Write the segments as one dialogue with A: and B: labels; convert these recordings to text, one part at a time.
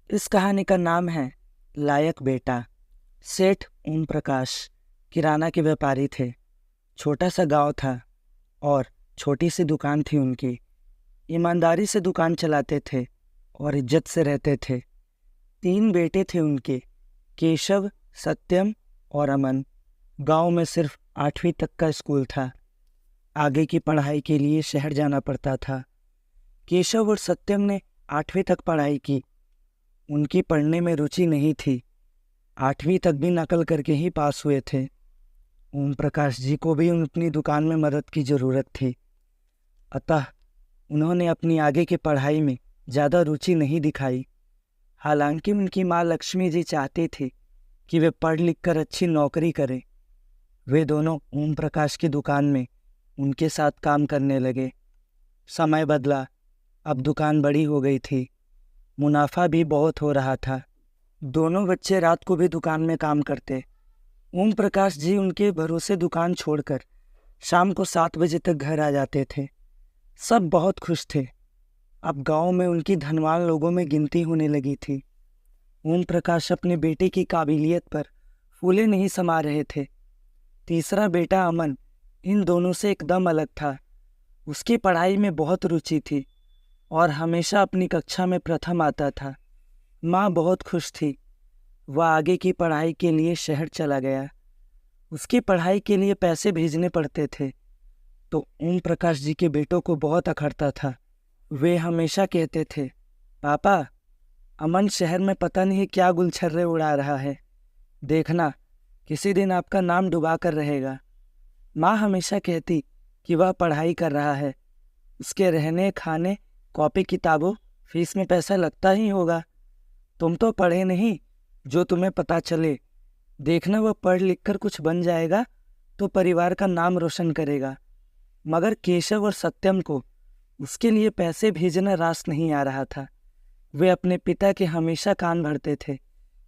A: इस कहानी का नाम है लायक बेटा। सेठ ओम प्रकाश किराना के व्यापारी थे। छोटा सा गांव था और छोटी सी दुकान थी उनकी। ईमानदारी से दुकान चलाते थे और इज्जत से रहते थे। 3 बेटे थे उनके, केशव, सत्यम और अमन। गांव में सिर्फ 8वीं तक का स्कूल था। आगे की पढ़ाई के लिए शहर जाना पड़ता था। केशव और सत्यम ने 8वीं तक पढ़ाई की। उनकी पढ़ने में रुचि नहीं थी। 8वीं तक भी नकल करके ही पास हुए थे। ओम प्रकाश जी को भी अपनी दुकान में मदद की ज़रूरत थी, अतः उन्होंने अपनी आगे की पढ़ाई में ज़्यादा रुचि नहीं दिखाई। हालांकि उनकी माँ लक्ष्मी जी चाहती थी कि वे पढ़ लिख कर अच्छी नौकरी करें। वे दोनों ओम प्रकाश की दुकान में उनके साथ काम करने लगे। समय बदला, अब दुकान बड़ी हो गई थी, मुनाफा भी बहुत हो रहा था। दोनों बच्चे रात को भी दुकान में काम करते। ओम प्रकाश जी उनके भरोसे दुकान छोड़कर शाम को 7 बजे तक घर आ जाते थे। सब बहुत खुश थे। अब गांव में उनकी धनवान लोगों में गिनती होने लगी थी। ओम प्रकाश अपने बेटे की काबिलियत पर फूले नहीं समा रहे थे। तीसरा बेटा अमन इन दोनों से एकदम अलग था। उसकी पढ़ाई में बहुत रुचि थी और हमेशा अपनी कक्षा में प्रथम आता था। माँ बहुत खुश थी। वह आगे की पढ़ाई के लिए शहर चला गया। उसकी पढ़ाई के लिए पैसे भेजने पड़ते थे तो ओम प्रकाश जी के बेटों को बहुत अखरता था। वे हमेशा कहते थे, पापा, अमन शहर में पता नहीं क्या गुलछर्रे उड़ा रहा है। देखना, किसी दिन आपका नाम डुबा कर रहेगा। माँ हमेशा कहती कि वह पढ़ाई कर रहा है, उसके रहने, खाने, कॉपी किताबों, फीस में पैसा लगता ही होगा। तुम तो पढ़े नहीं, जो तुम्हें पता चले। देखना, वह पढ़ लिख कर कुछ बन जाएगा तो परिवार का नाम रोशन करेगा। मगर केशव और सत्यम को उसके लिए पैसे भेजना रास नहीं आ रहा था। वे अपने पिता के हमेशा कान भरते थे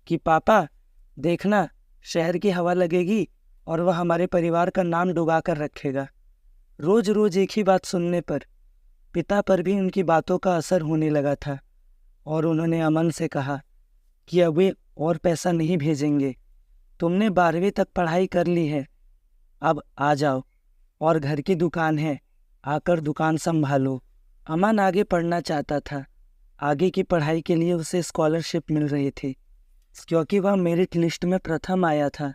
A: कि पापा, देखना, शहर की हवा लगेगी और वह हमारे परिवार का नाम डुबा कर रखेगा। रोज रोज एक ही बात सुनने पर पिता पर भी उनकी बातों का असर होने लगा था और उन्होंने अमन से कहा कि अब वे और पैसा नहीं भेजेंगे। तुमने 12वीं तक पढ़ाई कर ली है, अब आ जाओ और घर की दुकान है, आकर दुकान संभालो। अमन आगे पढ़ना चाहता था। आगे की पढ़ाई के लिए उसे स्कॉलरशिप मिल रही थी क्योंकि वह मेरिट लिस्ट में प्रथम आया था।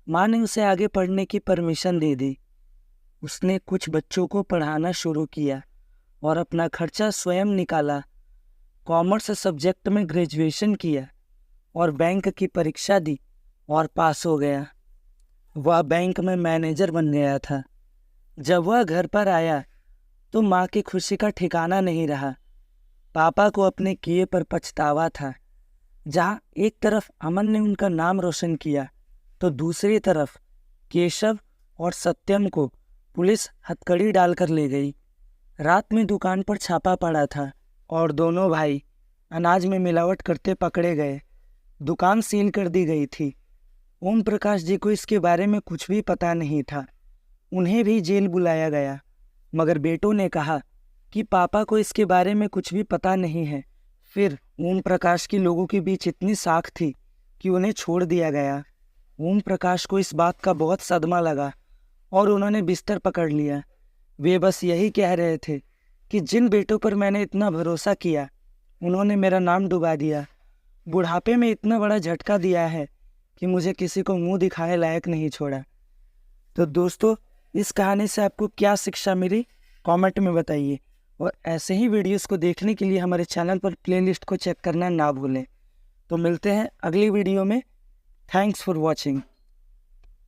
A: माँ ने उसे आगे पढ़ने की परमिशन दे दी। उसने कुछ बच्चों को पढ़ाना शुरू किया और अपना खर्चा स्वयं निकाला। कॉमर्स सब्जेक्ट में ग्रेजुएशन किया और बैंक की परीक्षा दी और पास हो गया। वह बैंक में मैनेजर बन गया था। जब वह घर पर आया तो माँ की खुशी का ठिकाना नहीं रहा। पापा को अपने किए पर पछतावा था। जहाँ एक तरफ अमन ने उनका नाम रोशन किया तो दूसरी तरफ केशव और सत्यम को पुलिस हथकड़ी डालकर ले गई। रात में दुकान पर छापा पड़ा था और दोनों भाई अनाज में मिलावट करते पकड़े गए। दुकान सील कर दी गई थी। ओम प्रकाश जी को इसके बारे में कुछ भी पता नहीं था। उन्हें भी जेल बुलाया गया, मगर बेटों ने कहा कि पापा को इसके बारे में कुछ भी पता नहीं है। फिर ओम प्रकाश की लोगों के बीच इतनी साख थी कि उन्हें छोड़ दिया गया। ओम प्रकाश को इस बात का बहुत सदमा लगा और उन्होंने बिस्तर पकड़ लिया। वे बस यही कह रहे थे कि जिन बेटों पर मैंने इतना भरोसा किया, उन्होंने मेरा नाम डुबा दिया। बुढ़ापे में इतना बड़ा झटका दिया है कि मुझे किसी को मुंह दिखाने लायक नहीं छोड़ा। तो दोस्तों, इस कहानी से आपको क्या शिक्षा मिली, कमेंट में बताइए। और ऐसे ही वीडियोस को देखने के लिए हमारे चैनल पर प्लेलिस्ट को चेक करना ना भूलें। तो मिलते हैं अगली वीडियो में। Thanks for watching.